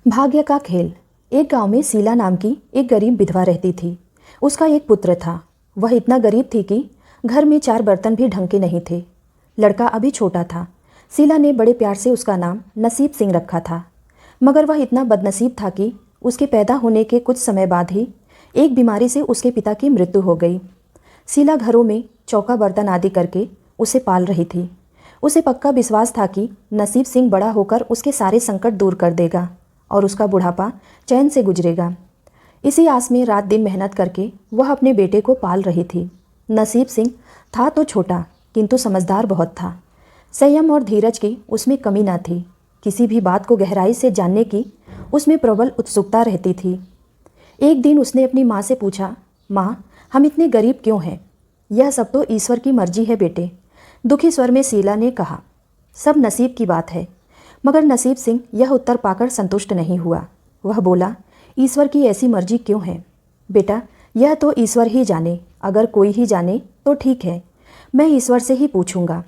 भाग्य का खेल। एक गांव में सीला नाम की एक गरीब विधवा रहती थी। उसका एक पुत्र था। वह इतना गरीब थी कि घर में 4 बर्तन भी ढंग के नहीं थे। लड़का अभी छोटा था। सीला ने बड़े प्यार से उसका नाम नसीब सिंह रखा था। मगर वह इतना बदनसीब था कि उसके पैदा होने के कुछ समय बाद ही एक बीमारी से उसके पिता की मृत्यु हो गई। सीला घरों में चौका बर्तन आदि करके उसे पाल रही थी। उसे पक्का विश्वास था कि नसीब सिंह बड़ा होकर उसके सारे संकट दूर कर देगा और उसका बुढ़ापा चैन से गुजरेगा। इसी आस में रात दिन मेहनत करके वह अपने बेटे को पाल रही थी। नसीब सिंह था तो छोटा, किंतु समझदार बहुत था। संयम और धीरज की उसमें कमी न थी। किसी भी बात को गहराई से जानने की उसमें प्रबल उत्सुकता रहती थी। एक दिन उसने अपनी माँ से पूछा, माँ, हम इतने गरीब क्यों हैं? यह सब तो ईश्वर की मर्जी है बेटे, दुखी स्वर में सीला ने कहा। सब नसीब की बात है। मगर नसीब सिंह यह उत्तर पाकर संतुष्ट नहीं हुआ। वह बोला, ईश्वर की ऐसी मर्जी क्यों है? बेटा, यह तो ईश्वर ही जाने। अगर कोई ही जाने तो ठीक है। मैं ईश्वर से ही पूछूंगा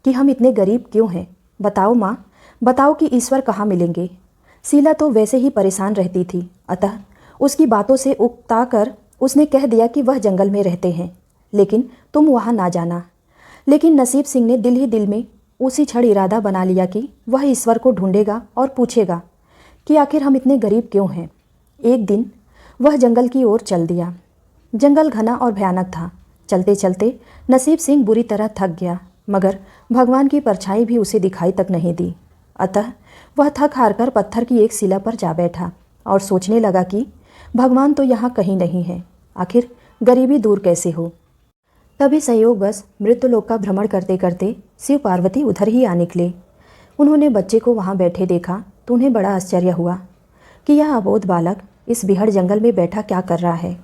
कि हम इतने गरीब क्यों हैं। बताओ माँ, बताओ कि ईश्वर कहाँ मिलेंगे। सीला तो वैसे ही परेशान रहती थी, अतः उसकी बातों से उकता कर उसने कह दिया कि वह जंगल में रहते हैं, लेकिन तुम वहाँ ना जाना। लेकिन नसीब सिंह ने दिल ही दिल में उसी क्षण इरादा बना लिया कि वह ईश्वर को ढूंढेगा और पूछेगा कि आखिर हम इतने गरीब क्यों हैं। एक दिन वह जंगल की ओर चल दिया। जंगल घना और भयानक था। चलते चलते नसीब सिंह बुरी तरह थक गया, मगर भगवान की परछाई भी उसे दिखाई तक नहीं दी। अतः वह थक हार कर पत्थर की एक शिला पर जा बैठा और सोचने लगा कि भगवान तो यहाँ कहीं नहीं है, आखिर गरीबी दूर कैसे हो। तभी संयोगवश मृत्युलोक का भ्रमण करते करते शिव पार्वती उधर ही आ निकले। उन्होंने बच्चे को वहाँ बैठे देखा तो उन्हें बड़ा आश्चर्य हुआ कि यह अबोध बालक इस बिहड़ जंगल में बैठा क्या कर रहा है।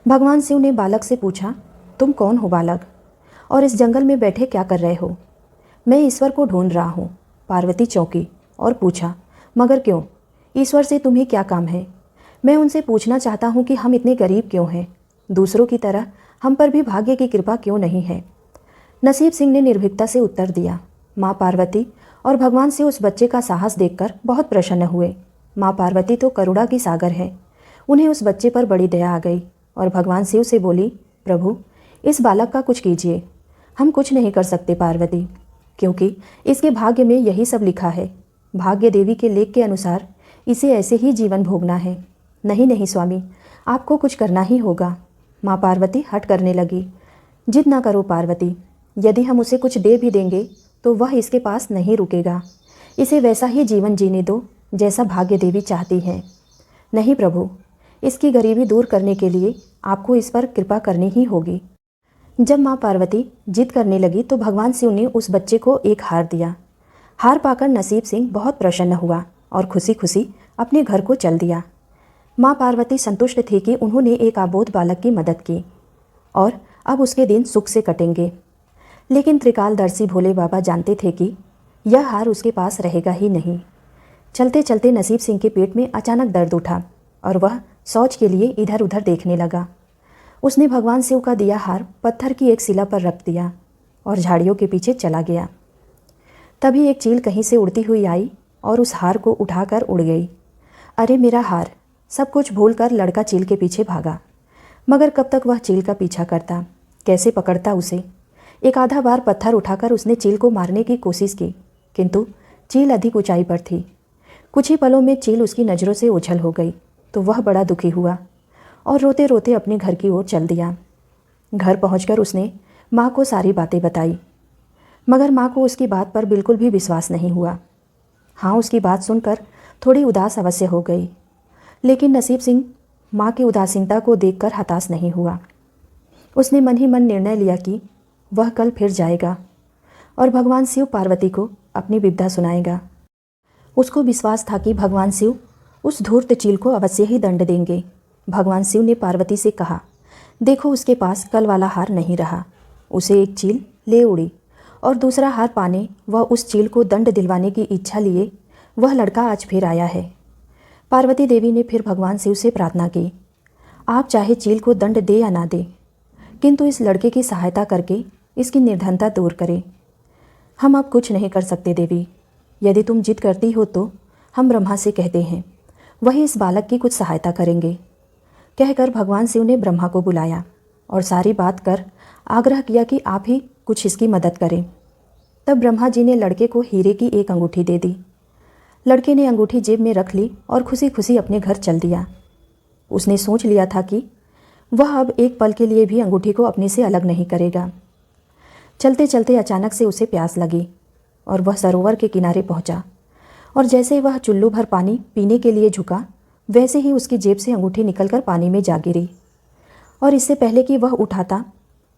भगवान शिव ने बालक से पूछा, तुम कौन हो बालक, और इस जंगल में बैठे क्या कर रहे हो? मैं ईश्वर को ढूंढ रहा हूँ। पार्वती चौंकी और पूछा, मगर क्यों? ईश्वर से तुम्हें क्या काम है? मैं उनसे पूछना चाहता हूँ कि हम इतने गरीब क्यों हैं? दूसरों की तरह हम पर भी भाग्य की कृपा क्यों नहीं है? नसीब सिंह ने निर्भीकता से उत्तर दिया। माँ पार्वती और भगवान से उस बच्चे का साहस देखकर बहुत प्रसन्न हुए। माँ पार्वती तो करुणा की सागर है। उन्हें उस बच्चे पर बड़ी दया आ गई और भगवान शिव से बोली, प्रभु, इस बालक का कुछ कीजिए। हम कुछ नहीं कर सकते पार्वती, क्योंकि इसके भाग्य में यही सब लिखा है। भाग्य देवी के लेख के अनुसार इसे ऐसे ही जीवन भोगना है। नहीं नहीं स्वामी, आपको कुछ करना ही होगा। माँ पार्वती हट करने लगी। जिद ना करो पार्वती, यदि हम उसे कुछ दे भी देंगे तो वह इसके पास नहीं रुकेगा। इसे वैसा ही जीवन जीने दो जैसा भाग्य देवी चाहती है। नहीं प्रभु, इसकी गरीबी दूर करने के लिए आपको इस पर कृपा करनी ही होगी। जब माँ पार्वती जिद करने लगी तो भगवान शिव ने उस बच्चे को एक हार दिया। हार पाकर नसीब सिंह बहुत प्रसन्न हुआ और खुशी खुशी अपने घर को चल दिया। माँ पार्वती संतुष्ट थी कि उन्होंने एक अबोध बालक की मदद की और अब उसके दिन सुख से कटेंगे। लेकिन त्रिकालदर्शी भोले बाबा जानते थे कि यह हार उसके पास रहेगा ही नहीं। चलते चलते नसीब सिंह के पेट में अचानक दर्द उठा और वह शौच के लिए इधर उधर देखने लगा। उसने भगवान शिव का दिया हार पत्थर की एक शिला पर रख दिया और झाड़ियों के पीछे चला गया। तभी एक चील कहीं से उड़ती हुई आई और उस हार को उठाकर उड़ गई। अरे मेरा हार! सब कुछ भूलकर लड़का चील के पीछे भागा। मगर कब तक वह चील का पीछा करता, कैसे पकड़ता उसे? एक आधा बार पत्थर उठाकर उसने चील को मारने की कोशिश की, किंतु चील अधिक ऊंचाई पर थी। कुछ ही पलों में चील उसकी नज़रों से ओझल हो गई तो वह बड़ा दुखी हुआ और रोते रोते अपने घर की ओर चल दिया। घर पहुंचकर उसने माँ को सारी बातें बताई, मगर माँ को उसकी बात पर बिल्कुल भी विश्वास नहीं हुआ। हाँ, उसकी बात सुनकर थोड़ी उदास अवश्य हो गई, लेकिन नसीब सिंह माँ की उदासीनता को देखकर हताश नहीं हुआ। उसने मन ही मन निर्णय लिया कि वह कल फिर जाएगा और भगवान शिव पार्वती को अपनी विपदा सुनाएगा। उसको विश्वास था कि भगवान शिव उस धूर्त चील को अवश्य ही दंड देंगे। भगवान शिव ने पार्वती से कहा, देखो उसके पास कल वाला हार नहीं रहा। उसे एक चील ले उड़ी और दूसरा हार पाने वह उस चील को दंड दिलवाने की इच्छा लिए वह लड़का आज फिर आया है। पार्वती देवी ने फिर भगवान शिव से प्रार्थना की, आप चाहे चील को दंड दे या ना दे, किंतु इस लड़के की सहायता करके इसकी निर्धनता दूर करें। हम अब कुछ नहीं कर सकते देवी। यदि तुम जिद करती हो तो हम ब्रह्मा से कहते हैं, वही इस बालक की कुछ सहायता करेंगे। कहकर भगवान शिव ने ब्रह्मा को बुलाया और सारी बात कर आग्रह किया कि आप ही कुछ इसकी मदद करें। तब ब्रह्मा जी ने लड़के को हीरे की एक अंगूठी दे दी। लड़के ने अंगूठी जेब में रख ली और खुशी खुशी अपने घर चल दिया। उसने सोच लिया था कि वह अब एक पल के लिए भी अंगूठी को अपने से अलग नहीं करेगा। चलते चलते अचानक से उसे प्यास लगी और वह सरोवर के किनारे पहुंचा और जैसे वह चुल्लू भर पानी पीने के लिए झुका, वैसे ही उसकी जेब से अंगूठी निकलकर पानी में जा गिरी और इससे पहले कि वह उठाता,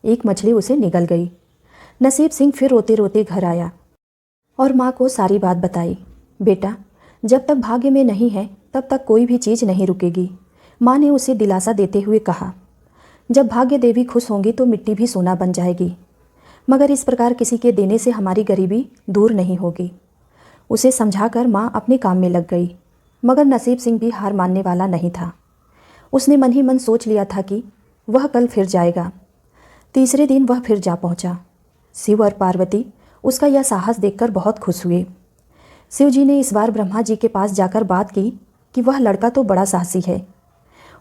एक मछली उसे निगल गई। नसीब सिंह फिर रोते रोते घर आया और माँ को सारी बात बताई। बेटा, जब तक भाग्य में नहीं है तब तक कोई भी चीज़ नहीं रुकेगी। माँ ने उसे दिलासा देते हुए कहा, जब भाग्य देवी खुश होंगी तो मिट्टी भी सोना बन जाएगी, मगर इस प्रकार किसी के देने से हमारी गरीबी दूर नहीं होगी। उसे समझाकर माँ अपने काम में लग गई, मगर नसीब सिंह भी हार मानने वाला नहीं था। उसने मन ही मन सोच लिया था कि वह कल फिर जाएगा। तीसरे दिन वह फिर जा पहुँचा। शिव और पार्वती उसका यह साहस देखकर बहुत खुश हुए। शिव जी ने इस बार ब्रह्मा जी के पास जाकर बात की कि वह लड़का तो बड़ा साहसी है,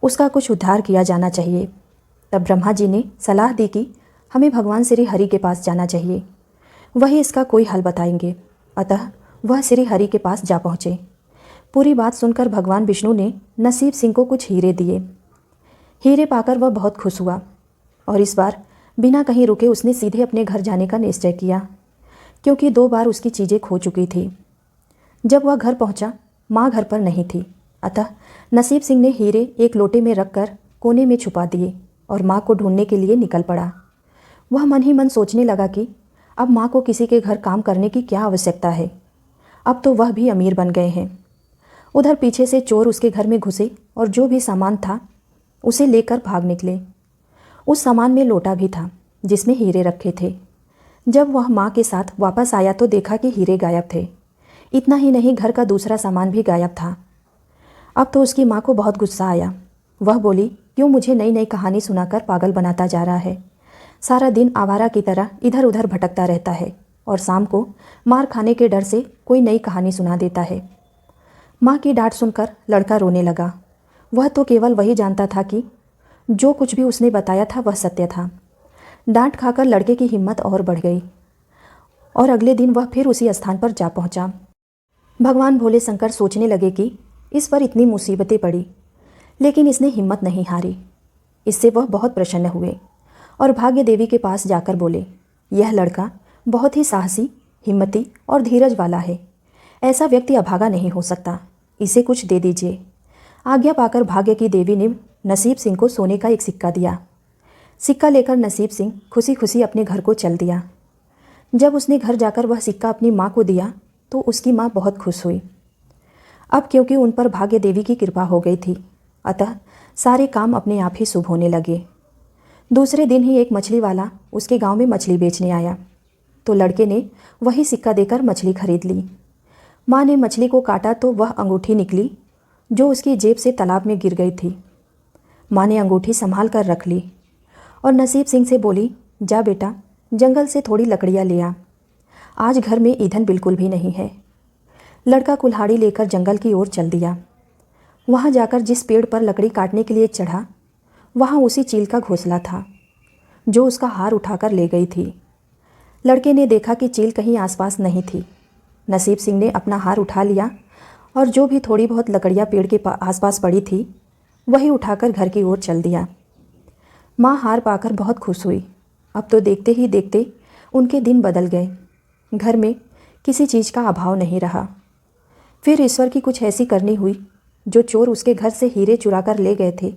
उसका कुछ उद्धार किया जाना चाहिए। तब ब्रह्मा जी ने सलाह दी कि हमें भगवान श्री हरि के पास जाना चाहिए, वही इसका कोई हल बताएंगे। अतः वह श्री हरि के पास जा पहुँचे। पूरी बात सुनकर भगवान विष्णु ने नसीब सिंह को कुछ हीरे दिए। हीरे पाकर वह बहुत खुश हुआ और इस बार बिना कहीं रुके उसने सीधे अपने घर जाने का निश्चय किया, क्योंकि 2 बार उसकी चीज़ें खो चुकी थी। जब वह घर पहुंचा, माँ घर पर नहीं थी। अतः नसीब सिंह ने हीरे एक लोटे में रखकर कोने में छुपा दिए और माँ को ढूंढने के लिए निकल पड़ा। वह मन ही मन सोचने लगा कि अब माँ को किसी के घर काम करने की क्या आवश्यकता है, अब तो वह भी अमीर बन गए हैं। उधर पीछे से चोर उसके घर में घुसे और जो भी सामान था उसे लेकर भाग निकले। उस सामान में लोटा भी था जिसमें हीरे रखे थे। जब वह माँ के साथ वापस आया तो देखा कि हीरे गायब थे। इतना ही नहीं, घर का दूसरा सामान भी गायब था। अब तो उसकी माँ को बहुत गुस्सा आया। वह बोली, क्यों मुझे नई नई कहानी सुनाकर पागल बनाता जा रहा है। सारा दिन आवारा की तरह इधर उधर भटकता रहता है और शाम को मार खाने के डर से कोई नई कहानी सुना देता है। माँ की डांट सुनकर लड़का रोने लगा। वह तो केवल वही जानता था कि जो कुछ भी उसने बताया था वह सत्य था। डांट खाकर लड़के की हिम्मत और बढ़ गई और अगले दिन वह फिर उसी स्थान पर जा पहुंचा। भगवान भोले शंकर सोचने लगे कि इस पर इतनी मुसीबतें पड़ी, लेकिन इसने हिम्मत नहीं हारी। इससे वह बहुत प्रसन्न हुए और भाग्य देवी के पास जाकर बोले, यह लड़का बहुत ही साहसी, हिम्मती और धीरज वाला है। ऐसा व्यक्ति अभागा नहीं हो सकता, इसे कुछ दे दीजिए। आज्ञा पाकर भाग्य की देवी ने नसीब सिंह को सोने का एक सिक्का दिया। सिक्का लेकर नसीब सिंह खुशी खुशी अपने घर को चल दिया। जब उसने घर जाकर वह सिक्का अपनी माँ को दिया तो उसकी माँ बहुत खुश हुई। अब क्योंकि उन पर भाग्य देवी की कृपा हो गई थी, अतः सारे काम अपने आप ही शुभ होने लगे। दूसरे दिन ही एक मछली वाला उसके गांव में मछली बेचने आया तो लड़के ने वही सिक्का देकर मछली खरीद ली। माँ ने मछली को काटा तो वह अंगूठी निकली जो उसकी जेब से तालाब में गिर गई थी। माँ ने अंगूठी संभाल कर रख ली और नसीब सिंह से बोली, जा बेटा, जंगल से थोड़ी लकड़ियाँ ले आ, आज घर में ईंधन बिल्कुल भी नहीं है। लड़का कुल्हाड़ी लेकर जंगल की ओर चल दिया। वहाँ जाकर जिस पेड़ पर लकड़ी काटने के लिए चढ़ा, वहाँ उसी चील का घोंसला था जो उसका हार उठाकर ले गई थी। लड़के ने देखा कि चील कहीं आसपास नहीं थी। नसीब सिंह ने अपना हार उठा लिया और जो भी थोड़ी बहुत लकड़ियाँ पेड़ के आसपास पड़ी थी वही उठाकर घर की ओर चल दिया। माँ हार पाकर बहुत खुश हुई। अब तो देखते ही देखते उनके दिन बदल गए। घर में किसी चीज़ का अभाव नहीं रहा। फिर ईश्वर की कुछ ऐसी करनी हुई, जो चोर उसके घर से हीरे चुरा कर ले गए थे,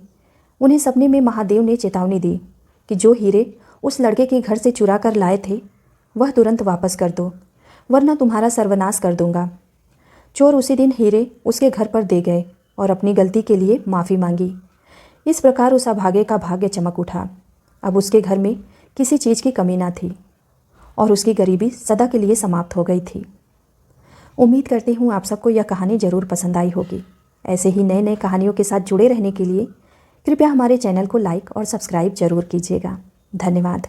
उन्हें सपने में महादेव ने चेतावनी दी कि जो हीरे उस लड़के के घर से चुरा कर लाए थे वह तुरंत वापस कर दो, वरना तुम्हारा सर्वनाश कर दूंगा। चोर उसी दिन हीरे उसके घर पर दे गए और अपनी गलती के लिए माफ़ी मांगी। इस प्रकार उस अभागे का भाग्य चमक उठा। अब उसके घर में किसी चीज़ की कमी ना थी और उसकी गरीबी सदा के लिए समाप्त हो गई थी। उम्मीद करती हूँ आप सबको यह कहानी ज़रूर पसंद आई होगी। ऐसे ही नए नए कहानियों के साथ जुड़े रहने के लिए कृपया हमारे चैनल को लाइक और सब्सक्राइब ज़रूर कीजिएगा। धन्यवाद।